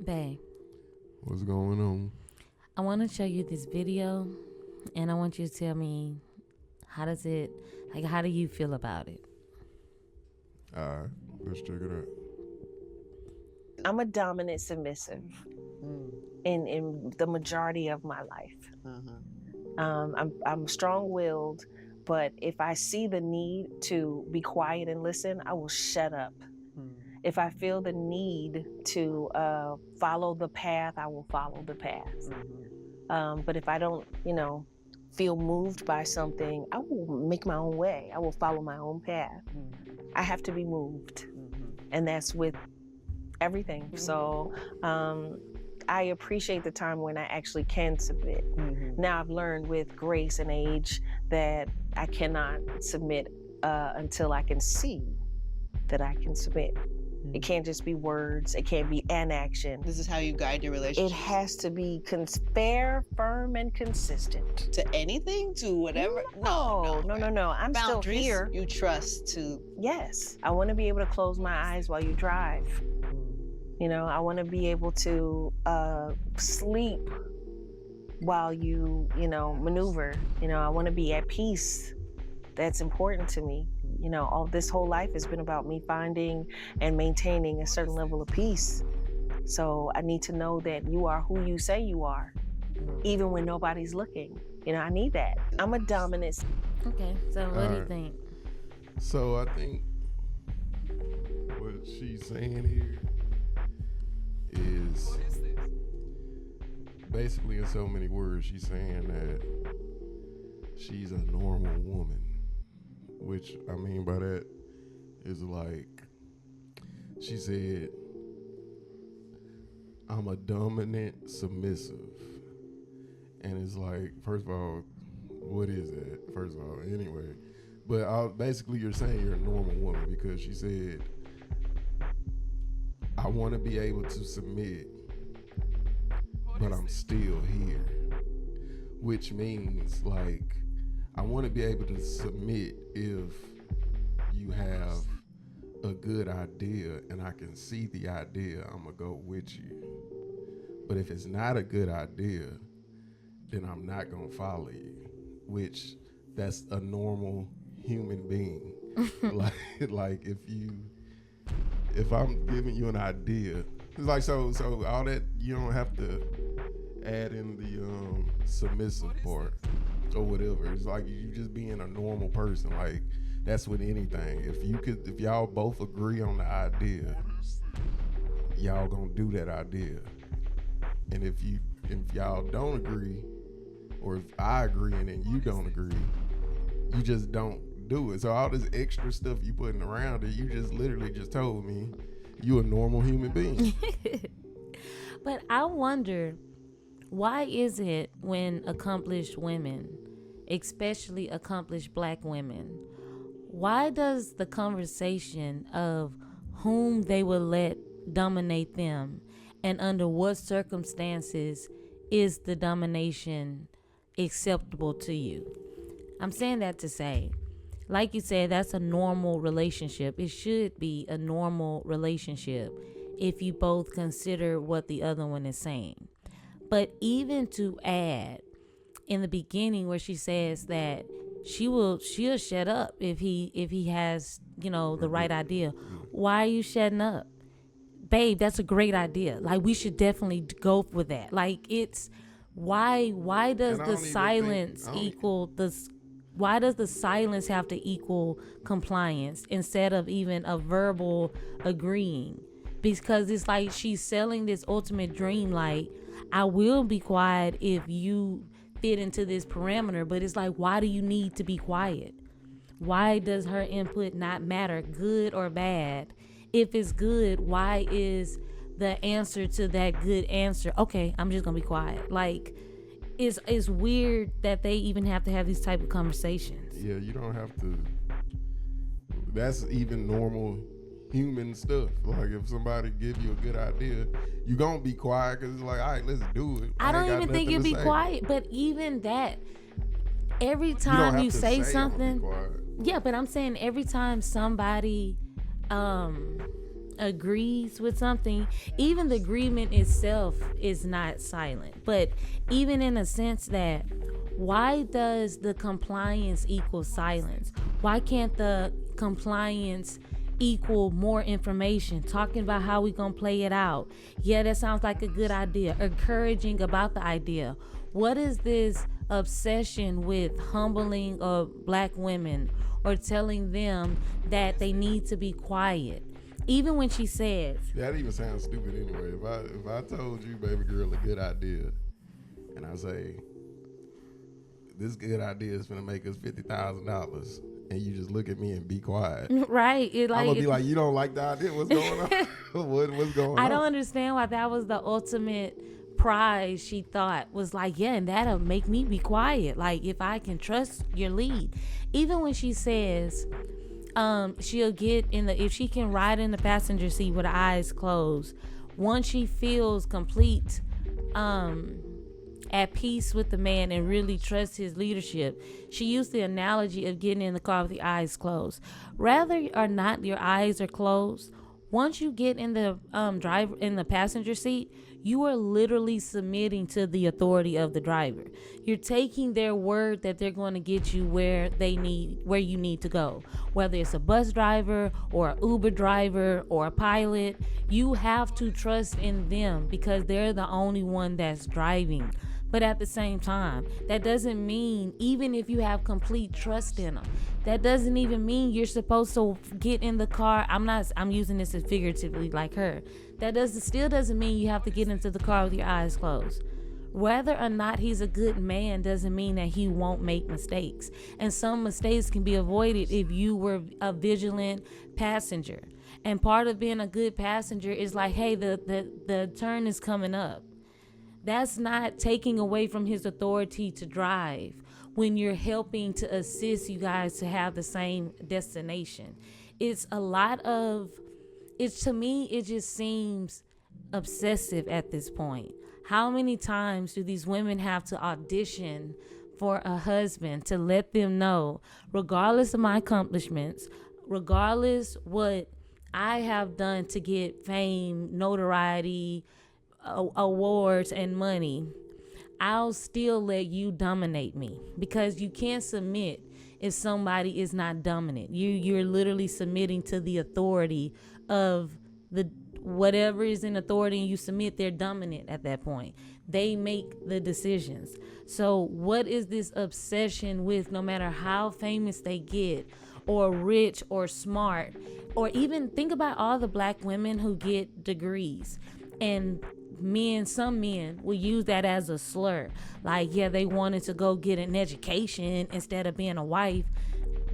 Bae, What's going on? I want to show you this video, and I want you to tell me how do you feel about it? Alright, let's check it out. I'm a dominant submissive in the majority of my life. I'm strong-willed, but if I see the need to be quiet and listen, I will shut up. If I feel the need to follow the path, I will follow the path. But if I don't, feel moved by something, I will make my own way. I will follow my own path. I have to be moved, and that's with everything. So I appreciate the time when I actually can submit. Now I've learned with grace and age that I cannot submit until I can see that I can submit. It can't just be words. It can't be an action. This is how you guide your relationship. It has to be fair, firm, and consistent. To anything? To whatever? No. I'm Boundaries still here. You trust to. Yes. I want to be able to close my eyes while you drive. I want to be able to sleep while you, maneuver. I want to be at peace. That's important to me. All this whole life has been about me finding and maintaining a certain level of peace. So I need to know that you are who you say you are, even when nobody's looking. I need that. I'm a dominant. Okay, so what do you think? So I think what she's saying here is basically, in so many words, she's saying that she's a normal woman. Which I mean by that is like, she said, I'm a dominant submissive. And it's like, first of all, what is that? First of all, anyway. But basically you're saying you're a normal woman because she said, I want to be able to submit, but I'm still here. Which means like, I want to be able to submit if you have a good idea and I can see the idea, I'm going to go with you. But if it's not a good idea, then I'm not going to follow you, which that's a normal human being. like if I'm giving you an idea, it's like, so all that, you don't have to add in the submissive part. Or whatever. It's like you just being a normal person. Like that's with anything. If y'all both agree on the idea, y'all gonna do that idea. And if y'all don't agree, or if I agree and then you don't agree, you just don't do it. So all this extra stuff you putting around it, you just literally just told me you a normal human being. But I wonder, why is it when accomplished women, especially accomplished black women, why does the conversation of whom they will let dominate them and under what circumstances is the domination acceptable to you? I'm saying that to say, like you said, that's a normal relationship. It should be a normal relationship if you both consider what the other one is saying. But even to add in the beginning where she says that she'll shut up if he has, the right idea. Why are you shutting up? Babe, that's a great idea. Like, we should definitely go for that. Like, it's why does the silence why does the silence have to equal compliance instead of even a verbal agreeing? Because it's like she's selling this ultimate dream, like, I will be quiet if you fit into this parameter, but it's like, why do you need to be quiet? Why does her input not matter, good or bad? If it's good, why is the answer to that good answer, okay, I'm just gonna be quiet? Like, it's weird that they even have to have these type of conversations. Yeah, you don't have to. That's even normal human stuff. Like, if somebody give you a good idea, you gonna be quiet because it's like, all right, let's do it. I don't even think you'd be quiet, but even that, every time you say something, yeah, but I'm saying every time somebody agrees with something, even the agreement itself is not silent. But even in a sense that, why does the compliance equal silence? Why can't the compliance equal more information, talking about how we gonna play it out? Yeah, that sounds like a good idea. Encouraging about the idea. What is this obsession with humbling of black women or telling them that they need to be quiet? Even when she says, That even sounds stupid anyway. If I told you, baby girl, a good idea, and I say, this good idea is gonna make us $50,000, and you just look at me and be quiet, right? I'm gonna be like, you don't like the idea? What's going on? What's going on? I don't understand why that was the ultimate prize. She thought was like, yeah, and that'll make me be quiet. Like, if I can trust your lead. Even when she says, she'll get in the, if she can ride in the passenger seat with her eyes closed, once she feels complete at peace with the man and really trusts his leadership. She used the analogy of getting in the car with the eyes closed. Rather or not your eyes are closed, once you get in the passenger seat, you are literally submitting to the authority of the driver. You're taking their word that they're going to get you where you need to go. Whether it's a bus driver or an Uber driver or a pilot, you have to trust in them because they're the only one that's driving. But at the same time, that doesn't mean, even if you have complete trust in them, that doesn't even mean you're supposed to get in the car. I'm using this as figuratively like her. Still doesn't mean you have to get into the car with your eyes closed. Whether or not he's a good man doesn't mean that he won't make mistakes. And some mistakes can be avoided if you were a vigilant passenger. And part of being a good passenger is like, hey, the turn is coming up. That's not taking away from his authority to drive when you're helping to assist you guys to have the same destination. To me, it just seems obsessive at this point. How many times do these women have to audition for a husband to let them know, regardless of my accomplishments, regardless what I have done to get fame, notoriety, awards and money, I'll still let you dominate me? Because you can't submit if somebody is not dominant. You're literally submitting to the authority of the whatever is in authority, and you submit. They're dominant at that point. They make the decisions. So what is this obsession with, no matter how famous they get or rich or smart, or even think about all the black women who get degrees, and some men will use that as a slur. Like, yeah, they wanted to go get an education instead of being a wife.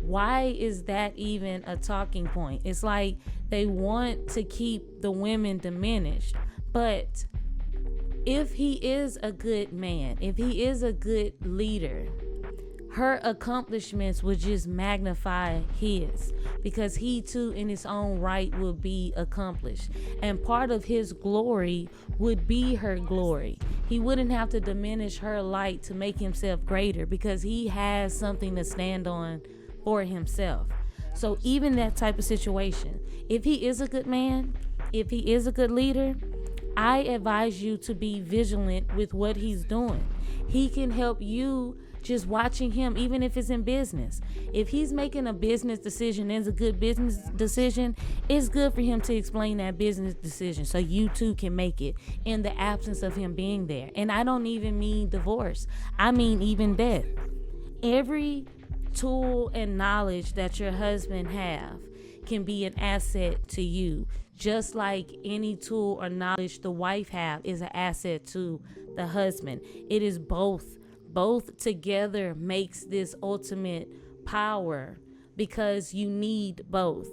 Why is that even a talking point? It's like they want to keep the women diminished. But if he is a good man, if he is a good leader, her accomplishments would just magnify his, because he too in his own right will be accomplished, and part of his glory would be her glory. He wouldn't have to diminish her light to make himself greater, because he has something to stand on for himself. So even that type of situation, if he is a good man, if he is a good leader, I advise you to be vigilant with what he's doing. He can help you just watching him, even if it's in business. If he's making a business decision, it's a good business decision, it's good for him to explain that business decision so you too can make it in the absence of him being there. And I don't even mean divorce. I mean even death. Every tool and knowledge that your husband have can be an asset to you, just like any tool or knowledge the wife have is an asset to the husband. It is both together makes this ultimate power, because you need both.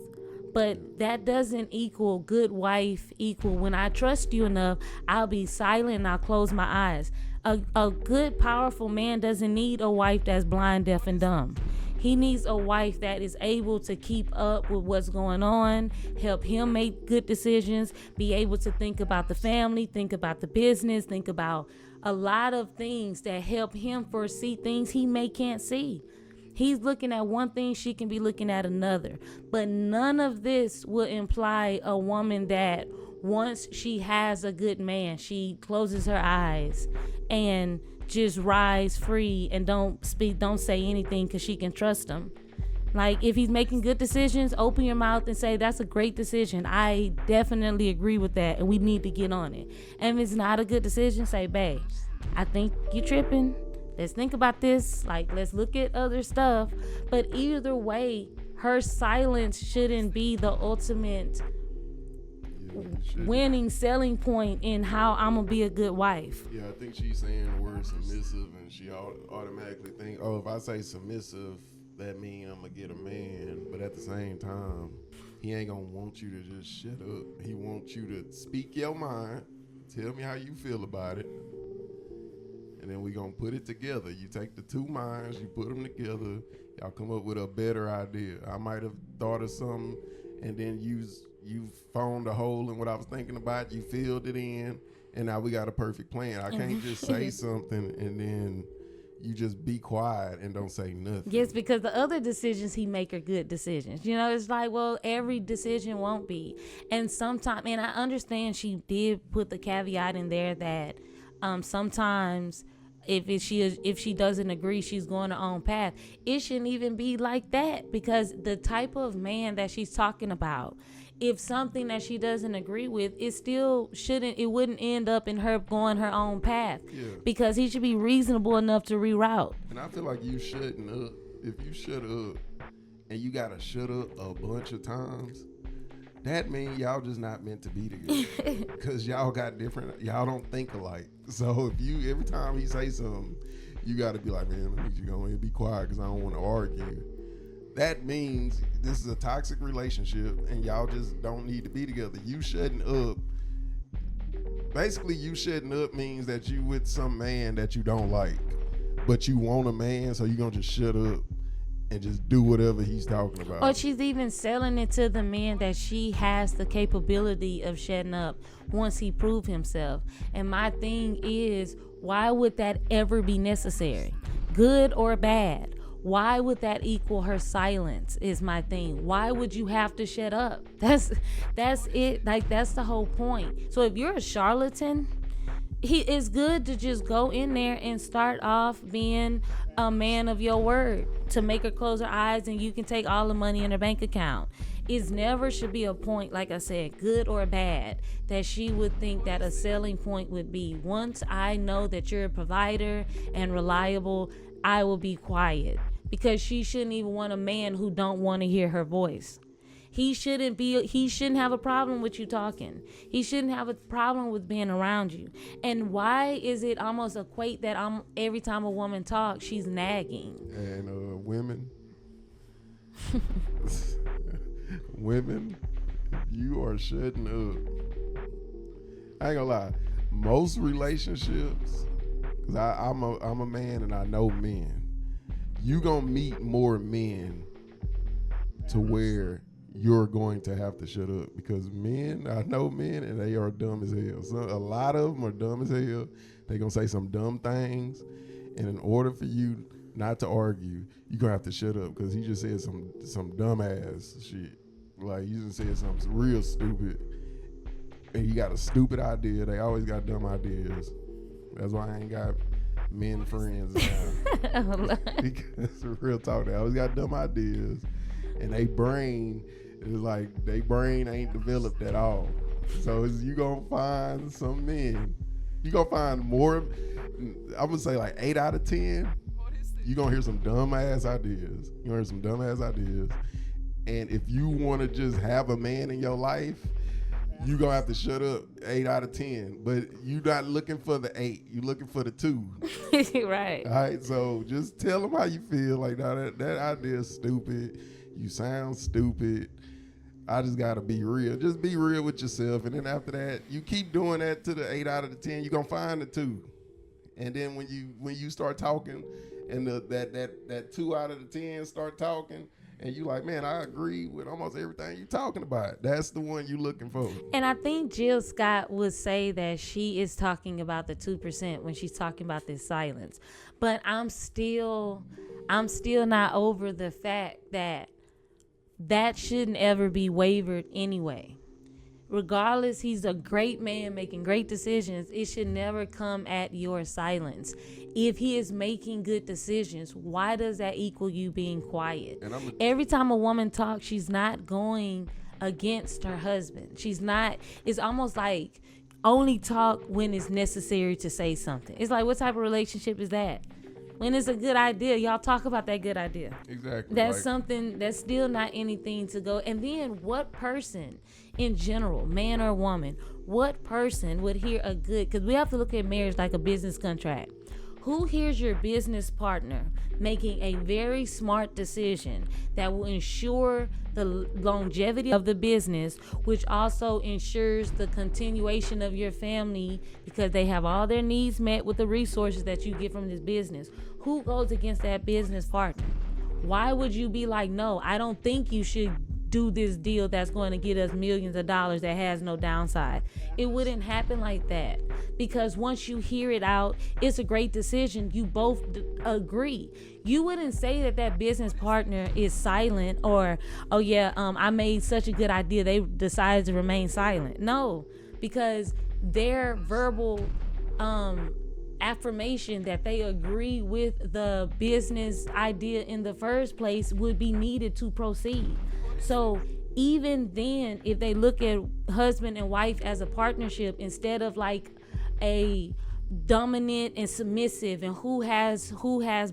But that doesn't equal good wife equal when I trust you enough, I'll be silent and I'll close my eyes. A good powerful man doesn't need a wife that's blind, deaf, and dumb. He needs a wife that is able to keep up with what's going on, help him make good decisions, be able to think about the family, think about the business, think about a lot of things that help him foresee things he can't see. He's looking at one thing, she can be looking at another. But none of this will imply a woman that once she has a good man, she closes her eyes and just rides free and don't say anything because she can trust him. Like, if he's making good decisions, open your mouth and say, that's a great decision. I definitely agree with that, and we need to get on it. And if it's not a good decision, say, babe, I think you're tripping. Let's think about this. Like, let's look at other stuff. But either way, her silence shouldn't be the ultimate winning selling point in how I'm going to be a good wife. Yeah, I think she's saying the word submissive, and she automatically think, oh, if I say submissive, that means I'm going to get a man. But at the same time, he ain't going to want you to just shut up. He wants you to speak your mind, tell me how you feel about it, and then we going to put it together. You take the two minds, you put them together, y'all come up with a better idea. I might have thought of something, and then you found a hole in what I was thinking about, you filled it in, and now we got a perfect plan. I can't just say something and then you just be quiet and don't say nothing. Yes, because the other decisions he make are good decisions. You know, it's like, well, every decision won't be. And sometimes, and I understand she did put the caveat in there that sometimes if she doesn't agree, she's going her own path. It shouldn't even be like that, because the type of man that she's talking about, if something that she doesn't agree with, it wouldn't end up in her going her own path. Yeah. Because he should be reasonable enough to reroute. And I feel like you shutting up. If you shut up and you gotta shut up a bunch of times, that means y'all just not meant to be together. Because y'all don't think alike. So if every time he say something, you gotta be like, man, I need you to go in and be quiet because I don't want to argue. That means this is a toxic relationship and y'all just don't need to be together. You shutting up. Basically, you shutting up means that you with some man that you don't like, but you want a man, so you're going to just shut up and just do whatever he's talking about. Or she's even selling it to the man that she has the capability of shutting up once he proves himself. And my thing is, why would that ever be necessary? Good or bad? Why would that equal her silence is my thing. Why would you have to shut up? That's it. Like, that's the whole point. So if you're a charlatan, it's good to just go in there and start off being a man of your word to make her close her eyes and you can take all the money in her bank account. It never should be a point, like I said, good or bad, that she would think that a selling point would be, once I know that you're a provider and reliable, I will be quiet. Because she shouldn't even want a man who don't want to hear her voice. He shouldn't have a problem with you talking. He shouldn't have a problem with being around you. And why is it almost equate that every time a woman talks, she's nagging? And women, if you are shutting up, I ain't gonna lie, most relationships, because I'm a man and I know men, you gonna meet more men to where you're going to have to shut up, because I know men and they are dumb as hell. So a lot of them are dumb as hell. They gonna say some dumb things, and in order for you not to argue, you're gonna have to shut up, because he just said some dumb ass shit. Like, you just said something real stupid, and you got a stupid idea. They always got dumb ideas. That's why I ain't got men friends now. Because real talk, they always got dumb ideas, and they brain ain't developed at all. So you gonna find some men, you gonna find more. I'm gonna say like 8 out of 10. You gonna hear some dumb ass ideas. And if you want to just have a man in your life, you gonna have to shut up 8 out of 10. But you not looking for the 8. You looking for the 2. Right. All right. So just tell them how you feel. Like, no, that idea is stupid. You sound stupid. I just gotta be real. Just be real with yourself. And then after that, you keep doing that to the 8 out of the 10. You gonna find the 2. And then when you start talking, and that 2 out of the 10 start talking, and you like, man, I agree with almost everything you talking about. That's the one you looking for. And I think Jill Scott would say that she is talking about the 2% when she's talking about this silence. But I'm still not over the fact that shouldn't ever be wavered anyway. Regardless, he's a great man making great decisions. It should never come at your silence. If he is making good decisions, why does that equal you being quiet? Every time a woman talks, she's not going against her husband. It's almost like only talk when it's necessary to say something. It's like, what type of relationship is that? When it's a good idea, y'all talk about that good idea. Exactly. That's something that's still not anything to go. And then what person in general, man or woman, what person would hear a good, because we have to look at marriage like a business contract. Who hears your business partner making a very smart decision that will ensure the longevity of the business, which also ensures the continuation of your family because they have all their needs met with the resources that you get from this business? Who goes against that business partner? Why would you be like, no, I don't think you should do this deal that's going to get us millions of dollars that has no downside? It wouldn't happen like that, because once you hear it out, it's a great decision. You both agree. You wouldn't say that business partner is silent or, oh yeah, I made such a good idea, they decided to remain silent. No, because their verbal affirmation that they agree with the business idea in the first place would be needed to proceed. So even then, if they look at husband and wife as a partnership instead of like a dominant and submissive and who has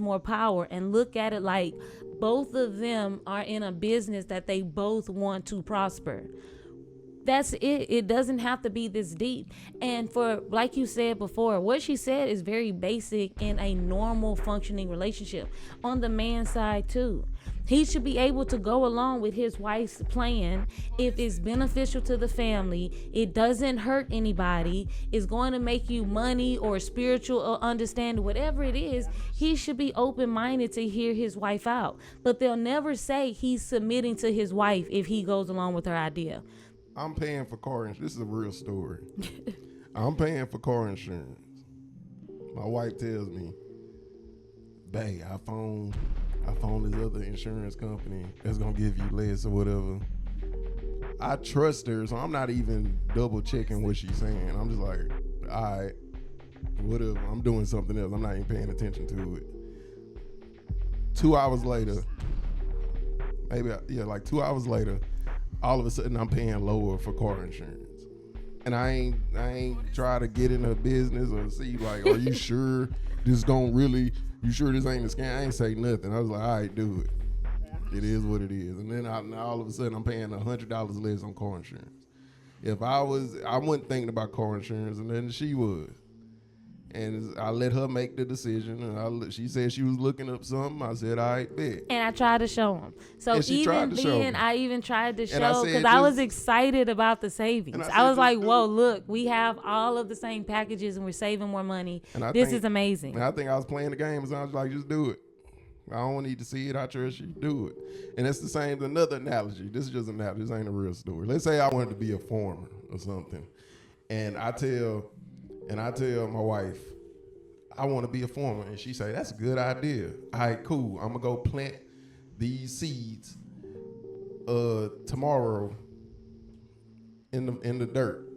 more power, and look at it like both of them are in a business that they both want to prosper. That's it. It doesn't have to be this deep. And for, like you said before, what she said is very basic in a normal functioning relationship. On the man's side too, he should be able to go along with his wife's plan if it's beneficial to the family, it doesn't hurt anybody, it's going to make you money or spiritual or understanding, whatever it is. He should be open-minded to hear his wife out. But they'll never say he's submitting to his wife if he goes along with her idea. I'm paying for car insurance. This is a real story. I'm paying for car insurance. My wife tells me, babe, I found this other insurance company that's gonna give you less or whatever. I trust her, so I'm not even double checking what she's saying. I'm just like, all right, whatever. I'm doing something else. I'm not even paying attention to it. 2 hours later, like 2 hours later, all of a sudden I'm paying lower for car insurance. And I ain't try to get in her business or see like, are you sure this you sure this ain't a scam? I ain't say nothing. I was like, all right, do it. It is what it is. And then all of a sudden I'm paying $100 less on car insurance. If I wasn't thinking about car insurance, and then she was. And I let her make the decision, and she said she was looking up something. I said, all right, bet. And I tried to show him. So even then, I even tried to show, because I was excited about the savings. I was like, whoa, look, we have all of the same packages, and we're saving more money. This is amazing. And I think I was playing the game, and I was like, just do it. I don't need to see it. I trust you. Do it. And it's the same, another analogy. This is just an analogy. This ain't a real story. Let's say I wanted to be a farmer or something. And I tell my wife, I want to be a farmer. And she say, that's a good idea. All right, cool. I'm going to go plant these seeds tomorrow in the dirt.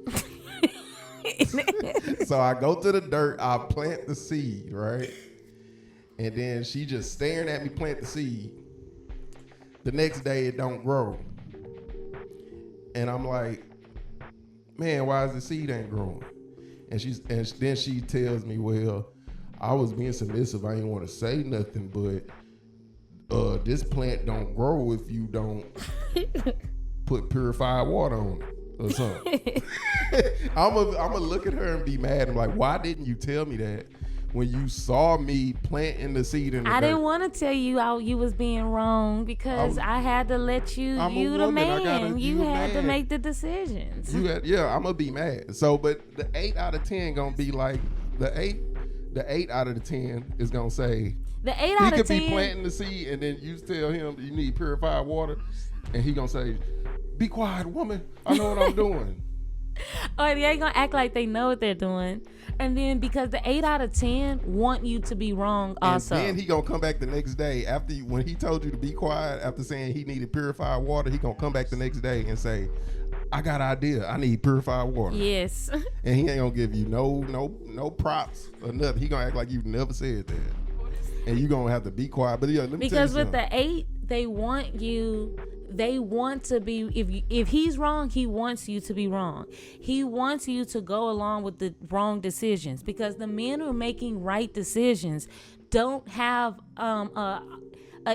So I go to the dirt, I plant the seed, right? And then she just staring at me plant the seed. The next day it don't grow. And I'm like, man, why is the seed ain't growing? And then she tells me, well, I was being submissive. I didn't want to say nothing, but this plant don't grow if you don't put purified water on it or something. I'm gonna look at her and be mad. I'm like, why didn't you tell me that when you saw me planting the seed in the dirt? I didn't want to tell you you was being wrong, because I had to let you. You the man. You had to make the decisions. I'm gonna be mad. So, but the 8 out of 10 gonna be like the 8 out of the 10 is gonna say, The 8 He out of could 10. be planting the seed, and then you tell him you need purified water, and he gonna say, "Be quiet, woman. I know what I'm doing." Or they ain't gonna act like they know what they're doing. And then because the 8 out of 10 want you to be wrong also. And then he gonna come back the next day after when he told you to be quiet after saying he needed purified water. He gonna come back the next day and say, "I got an idea. I need purified water." Yes. And he ain't gonna give you no props or nothing. He gonna act like you never said that. And you gonna have to be quiet. But yeah, let me Because tell you with the 8, they want to be, if he's wrong, he wants you to be wrong. He wants you to go along with the wrong decisions, because the men who are making right decisions don't have a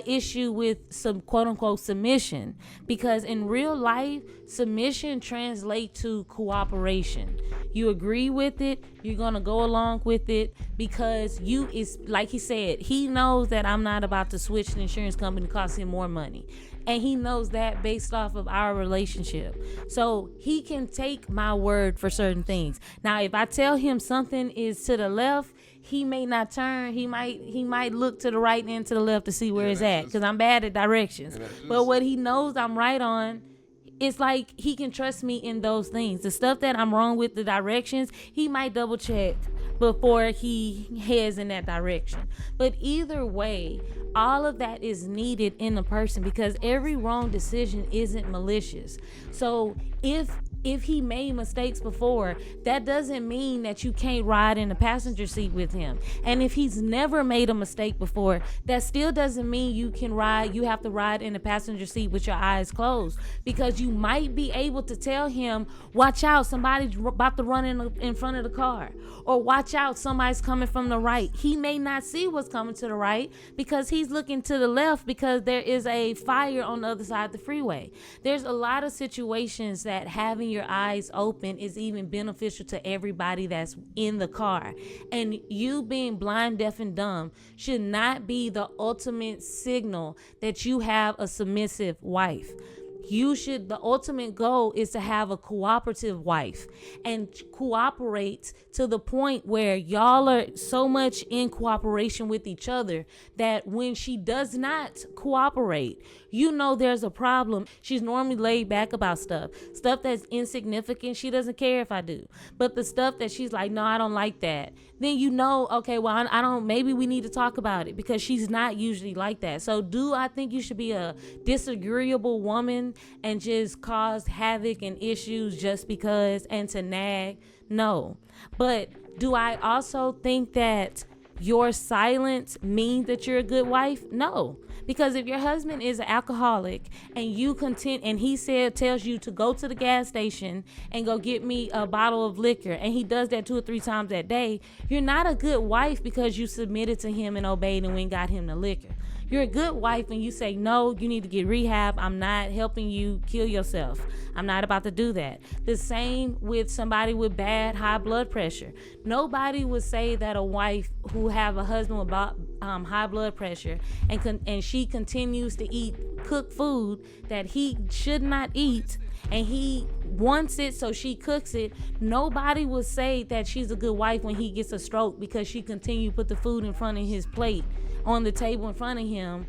issue with some quote unquote submission, because in real life submission translates to cooperation. You agree with it, you're gonna go along with it, because you is like he said, he knows that I'm not about to switch the insurance company to cost him more money, and he knows that based off of our relationship. So he can take my word for certain things. Now if I tell him something is to the left, he may not turn. He might look to the right and to the left to see where it's at, because I'm bad at directions. But what he knows I'm right on, it's like he can trust me in those things. The stuff that I'm wrong with, the directions, he might double check before he heads in that direction. But either way, all of that is needed in a person, because every wrong decision isn't malicious. So if he made mistakes before, that doesn't mean that you can't ride in the passenger seat with him. And if he's never made a mistake before, that still doesn't mean you have to ride in the passenger seat with your eyes closed, because you might be able to tell him, watch out, somebody's about to run in front of the car, or watch out, somebody's coming from the right. He may not see what's coming to the right because he's looking to the left, because there is a fire on the other side of the freeway. There's a lot of situations that having your eyes open is even beneficial to everybody that's in the car. And you being blind, deaf, and dumb should not be the ultimate signal that you have a submissive wife. The ultimate goal is to have a cooperative wife, and cooperate to the point where y'all are so much in cooperation with each other that when she does not cooperate, you know there's a problem. She's normally laid back about stuff that's insignificant. She doesn't care if I do, but the stuff that she's like, no, I don't like that, then you know, okay, well, I don't, maybe we need to talk about it, because she's not usually like that. So do I think you should be a disagreeable woman and just cause havoc and issues just because, and to nag? No. But do I also think that your silence means that you're a good wife? No. Because if your husband is an alcoholic and he tells you to go to the gas station and go get me a bottle of liquor, and he does that 2 or 3 times that day, you're not a good wife because you submitted to him and obeyed and went and got him the liquor. You're a good wife when you say, no, you need to get rehab. I'm not helping you kill yourself. I'm not about to do that. The same with somebody with bad high blood pressure. Nobody would say that a wife who have a husband with high blood pressure and she continues to cook food that he should not eat, and he wants it so she cooks it, nobody would say that she's a good wife when he gets a stroke because she continue to put the food in front of his plate on the table in front of him.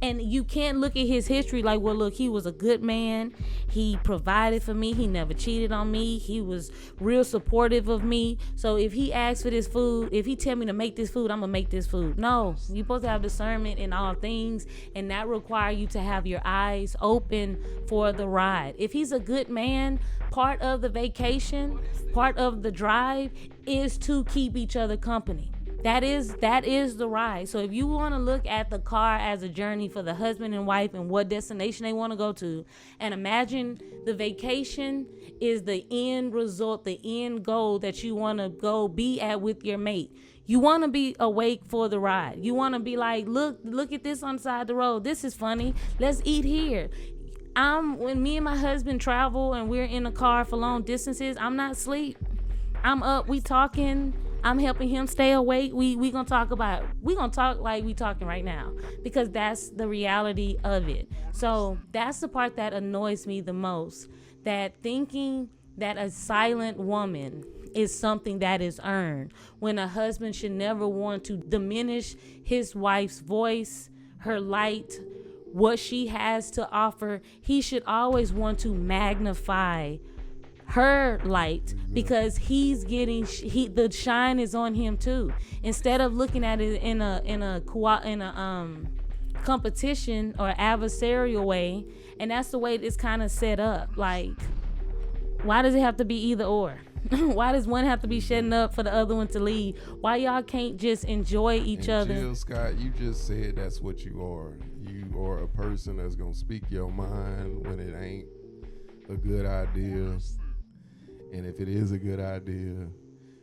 And you can't look at his history like, well, look, he was a good man, he provided for me, he never cheated on me, he was real supportive of me, so if he asks for this food, if he tell me to make this food, I'm gonna make this food. No, you're supposed to have discernment in all things, and that requires you to have your eyes open for the ride. If he's a good man, part of the vacation, part of the drive is to keep each other company. That is the ride. So if you want to look at the car as a journey for the husband and wife and what destination they want to go to, and imagine the vacation is the end result, the end goal that you want to go be at with your mate. You want to be awake for the ride. You want to be like, look at this on the side of the road. This is funny. Let's eat here. When me and my husband travel and we're in a car for long distances, I'm not asleep. I'm up. We talking. I'm helping him stay awake. We gonna talk like we talking right now, because that's the reality of it. So that's the part that annoys me the most, that thinking that a silent woman is something that is earned, when a husband should never want to diminish his wife's voice, her light, what she has to offer. He should always want to magnify her light, because he's getting the shine is on him too, instead of looking at it in a competition or adversarial way. And that's the way it's kind of set up. Like, why does it have to be either or? Why does one have to be shutting up for the other one to lead? Why y'all can't just enjoy each other? Jill Scott, you just said that's what you are. You are a person that's gonna speak your mind when it ain't a good idea, and if it is a good idea,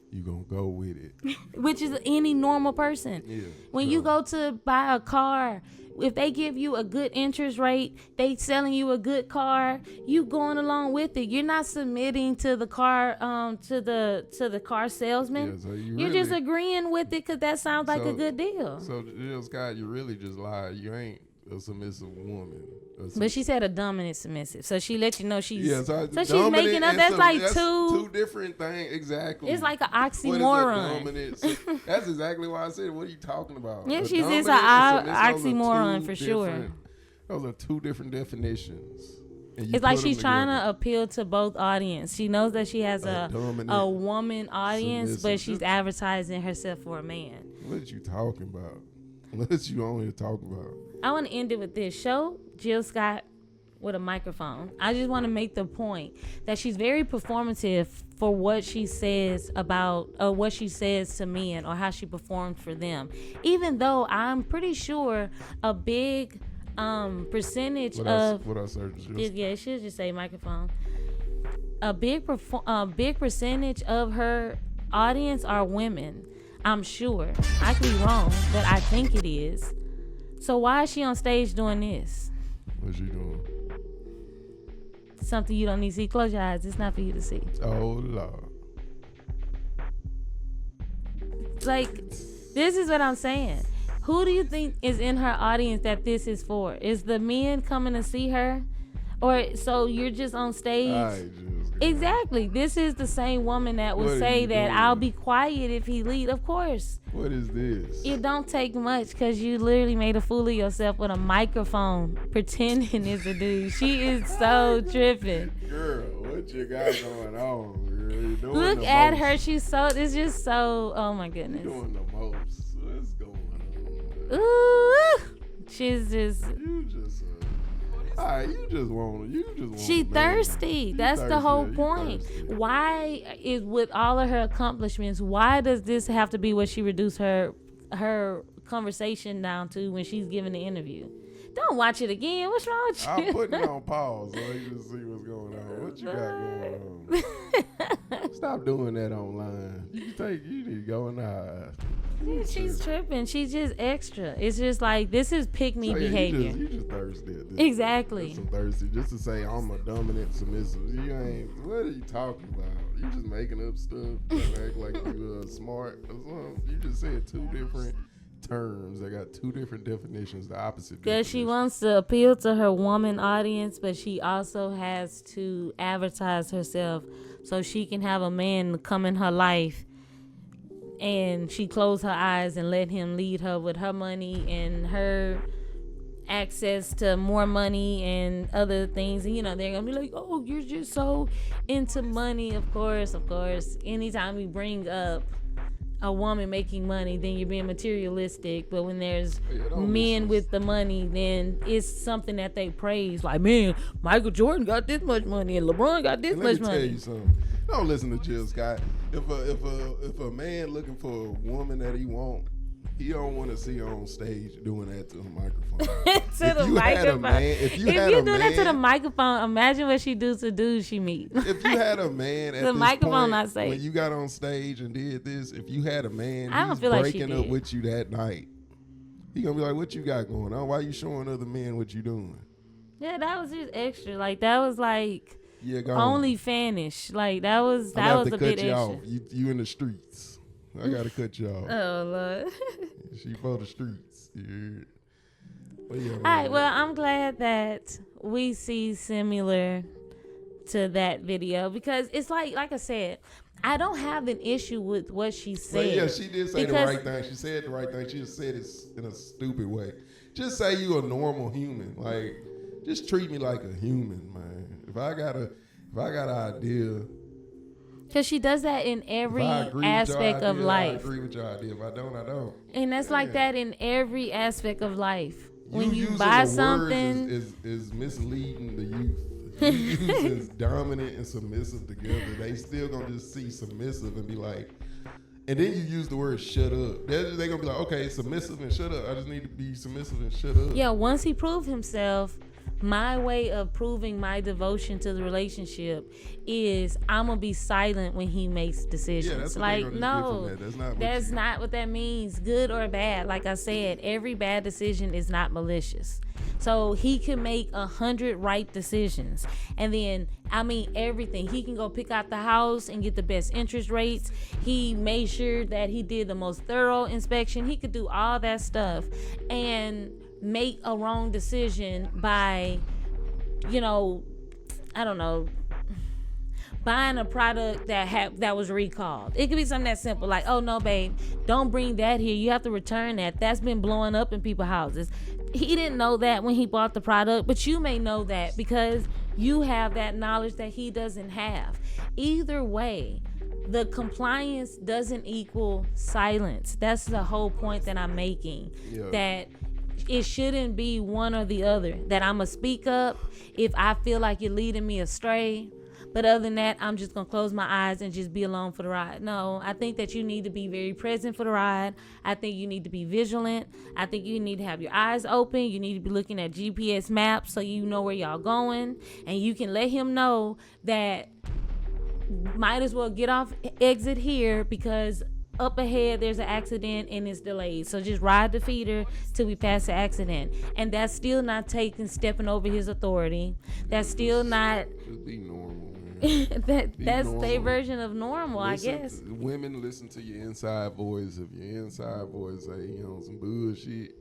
you gonna go with it. Which is any normal person. Yeah. When you go to buy a car, if they give you a good interest rate, they selling you a good car, you going along with it. You're not submitting to the car to the car salesman. Yeah, so You're just agreeing with it because that sounds like a good deal. So Jill Scott, you really just lied. You ain't a submissive woman. But she said a dominant submissive, so she let you know she's. Yeah, so she's making up. That's two different things. Exactly. It's like an oxymoron. What is a dominant? That's exactly why I said, "What are you talking about?" Yeah, it's an oxymoron for sure. Those are two different definitions. It's like she's trying to appeal to both audience. She knows that she has a woman audience, but she's advertising herself for a man. What are you talking about? What is you on here talking about? I want to end it with this. Show Jill Scott with a microphone. I just want to make the point that she's very performative for what she says about what she says to men or how she performed for them. Even though I'm pretty sure a big percentage what I search? Yeah, it should just say microphone. A big percentage of her audience are women. I'm sure. I could be wrong, but I think it is. So why is she on stage doing this? What's she doing? Something you don't need to see. Close your eyes. It's not for you to see. Oh, Lord. Like, this is what I'm saying. Who do you think is in her audience that this is for? Is the men coming to see her? Or so you're just on stage? Exactly. This is the same woman that would say that I'll be quiet if he lead. Of course. What is this? It don't take much because you literally made a fool of yourself with a microphone pretending it's a dude. She is so tripping. Girl, what you got going on, girl? You're doing Look at her. She's so, it's just so, oh my goodness. You're doing the most. What's going on? Ooh. She's just. You just want she thirsty. That's the whole point. Why is, with all of her accomplishments, why does this have to be what she reduced her conversation down to when she's giving the interview? Don't watch it again. What's wrong with you? I'm putting it on pause so you can see what's going on. What you got going on? Stop doing that online. You need to go in the hive. Yeah, she's tripping. She's just extra. It's just like, this is pick me behavior. You just thirsty at this. Exactly. Just some thirsty. Just to say I'm a dominant submissive. You ain't. What are you talking about? You just making up stuff. Trying to act like you smart or something. You just said two different terms. I got two different definitions. The opposite. Because she wants to appeal to her woman audience, but she also has to advertise herself so she can have a man come in her life. And she closed her eyes and let him lead her with her money and her access to more money and other things. And, they're going to be like, oh, you're just so into money. Of course. Anytime we bring up a woman making money, then you're being materialistic. But when there's men with the money, then it's something that they praise. Like, man, Michael Jordan got this much money and LeBron got this much money. Let me tell you something. Don't listen to Jill Scott. If a man looking for a woman that he want, he don't want to see her on stage doing that to the microphone. If you do that to the microphone, imagine what she do to dudes she meet. If you had a man at the this microphone point, not safe. when you got on stage and did this, if you had a man, I don't he's feel like breaking up with you that night. He gonna be like, "What you got going on? Why you showing other men what you doing?" Yeah, that was just extra. Like, that was like. Yeah, only fanish. Like, that was a bit extra. Off. You in the streets. I gotta cut you off. Oh Lord. She for the streets. Yeah. All right. Well, I'm glad that we see similar to that video because it's like I said, I don't have an issue with what she said. But yeah, she did say the right thing. She said the right thing. She just said it in a stupid way. Just say you a normal human. Like, just treat me like a human, man. If I got an idea. Because she does that in every aspect of life. I agree with your idea. If I don't, I don't. And that's like that in every aspect of life. When you buy something, is misleading the youth. You use dominant and submissive together. They still gonna just see submissive and be like, and then you use the word shut up. They're gonna be like, okay, submissive and shut up. I just need to be submissive and shut up. Yeah, once he proved himself, my way of proving my devotion to the relationship is I'm gonna be silent when he makes decisions. Yeah, that's like, no, that's not what that means, good or bad. Like I said, every bad decision is not malicious. So he can make 100 right decisions, and then everything. He can go pick out the house and get the best interest rates. He made sure that he did the most thorough inspection. He could do all that stuff and make a wrong decision by, I don't know, buying a product that was recalled. It could be something that simple, like, oh no, babe, don't bring that here. You have to return that. That's been blowing up in people's houses. He didn't know that when he bought the product, but you may know that because you have that knowledge that he doesn't have. Either way, the compliance doesn't equal silence. That's the whole point that I'm making. Yeah. That it shouldn't be one or the other. That I'm going to speak up if I feel like you're leading me astray. But other than that, I'm just going to close my eyes and just be along for the ride. No, I think that you need to be very present for the ride. I think you need to be vigilant. I think you need to have your eyes open. You need to be looking at GPS maps so you know where y'all going. And you can let him know that might as well get off exit here because up ahead there's an accident and it's delayed. So just ride the feeder till we pass the accident. And that's still not stepping over his authority. That's still not... Just be normal. That's their version of normal, I guess. Women, listen to your inside voice. If your inside voice say, some bullshit,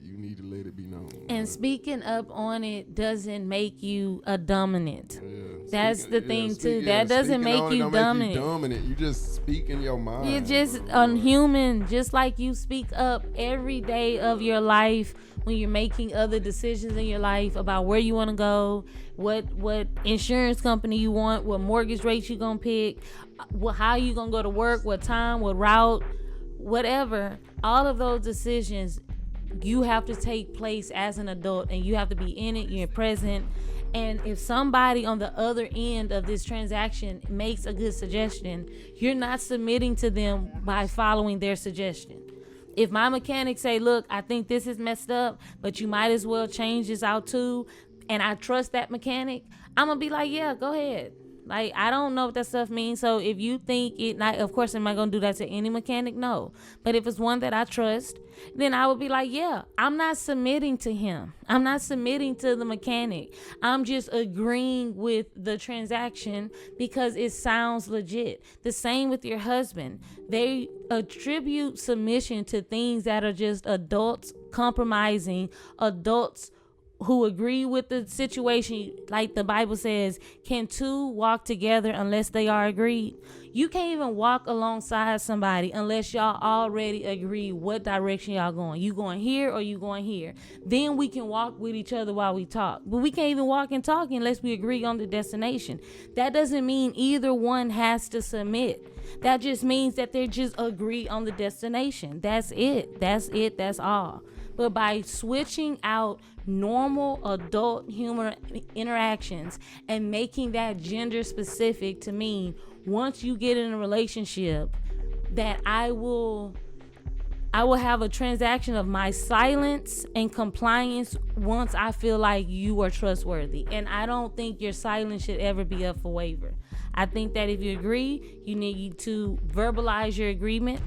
you need to let it be known. And speaking up on it doesn't make you a dominant. Yeah. That's the thing too. That doesn't make you dominant. You just speak in your mind. You're just unhuman. Just like you speak up every day of your life when you're making other decisions in your life about where you want to go, what insurance company you want, what mortgage rates you gonna pick, how you gonna go to work, what time, what route, whatever. All of those decisions you have to take place as an adult, and you have to be in it. You're present. And if somebody on the other end of this transaction makes a good suggestion, you're not submitting to them by following their suggestion. If my mechanic say, look, I think this is messed up, but you might as well change this out too, and I trust that mechanic, I'm gonna be like, yeah, go ahead. Like, I don't know what that stuff means. So if you think it, not, of course, am I going to do that to any mechanic? No. But if it's one that I trust, then I would be like, yeah, I'm not submitting to him. I'm not submitting to the mechanic. I'm just agreeing with the transaction because it sounds legit. The same with your husband. They attribute submission to things that are just adults compromising, adults who agree with the situation. Like the Bible says, can two walk together unless they are agreed? You can't even walk alongside somebody unless y'all already agree what direction y'all going. You going here or you going here? Then we can walk with each other while we talk. But we can't even walk and talk unless we agree on the destination. That doesn't mean either one has to submit. That just means that they just agree on the destination. That's it. That's all. But by switching out normal adult human interactions and making that gender specific to mean once you get in a relationship that I will have a transaction of my silence and compliance once I feel like you are trustworthy. And I don't think your silence should ever be up for waiver. I think that if you agree, you need to verbalize your agreement.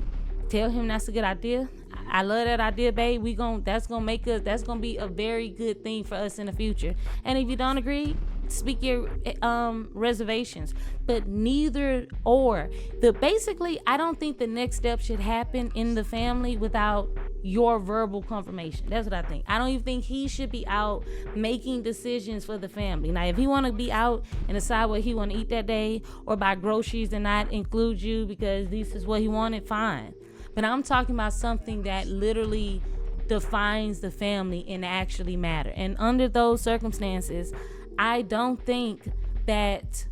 Tell him that's a good idea. I love that idea, babe. That's gonna be a very good thing for us in the future. And if you don't agree, speak your reservations. But neither or. Basically, I don't think the next step should happen in the family without your verbal confirmation. That's what I think. I don't even think he should be out making decisions for the family. Now, if he want to be out and decide what he want to eat that day, or buy groceries and not include you because this is what he wanted, fine. But I'm talking about something that literally defines the family and actually matter. And under those circumstances, I don't think that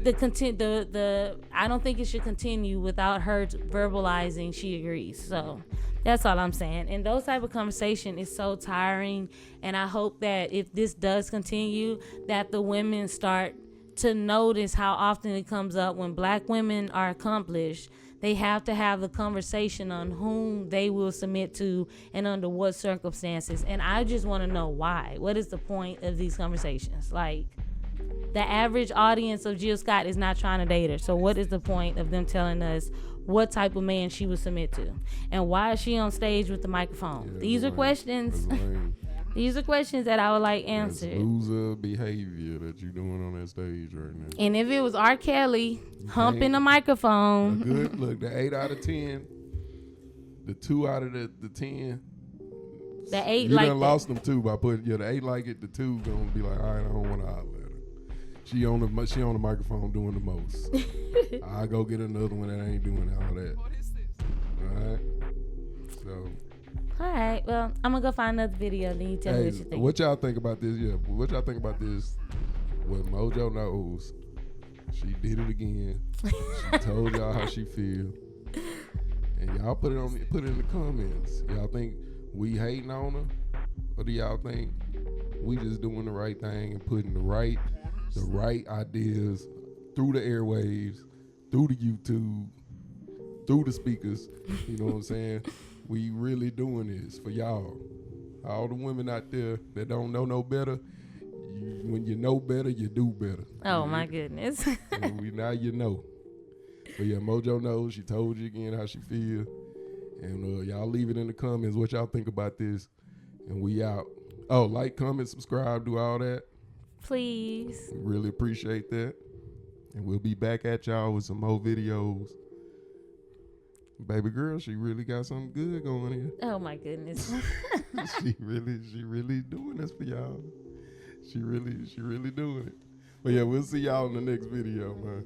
I don't think it should continue without her verbalizing she agrees. So that's all I'm saying. And those type of conversation is so tiring. And I hope that if this does continue, that the women start to notice how often it comes up when black women are accomplished. They have to have the conversation on whom they will submit to and under what circumstances. And I just want to know why. What is the point of these conversations? Like, the average audience of Jill Scott is not trying to date her. So what is the point of them telling us what type of man she would submit to? And why is she on stage with the microphone? Yeah, These are questions. These are questions that I would like answered. That's loser behavior that you're doing on that stage right now. And if it was R. Kelly humping the microphone. Good. Look, the 8 out of 10, the 2 out of the 10. The 8 you like done lost them too by putting, the 8 like it, the 2 gonna be like, all right, I don't want to holler at her. She on the microphone doing the most. I go get another one that ain't doing all that. All right. So. All right. Well, I'm gonna go find another video. Then you tell me what you think. What y'all think about this? Yeah. What y'all think about this? What Mojo knows. She did it again. She told y'all how she feel. And y'all put it in the comments. Y'all think we hating on her, or do y'all think we just doing the right thing and putting the right ideas through the airwaves, through the YouTube, through the speakers? You know what I'm saying? We really doing this for y'all. All the women out there that don't know no better, when you know better, you do better. Oh, my goodness. Now you know. But yeah, Mojo knows. She told you again how she feel. And y'all leave it in the comments what y'all think about this. And we out. Oh, like, comment, subscribe, do all that. Please. We really appreciate that. And we'll be back at y'all with some more videos. Baby girl, she really got something good going here. Oh my goodness. she really doing this for y'all. She really doing it. But yeah, we'll see y'all in the next video, man.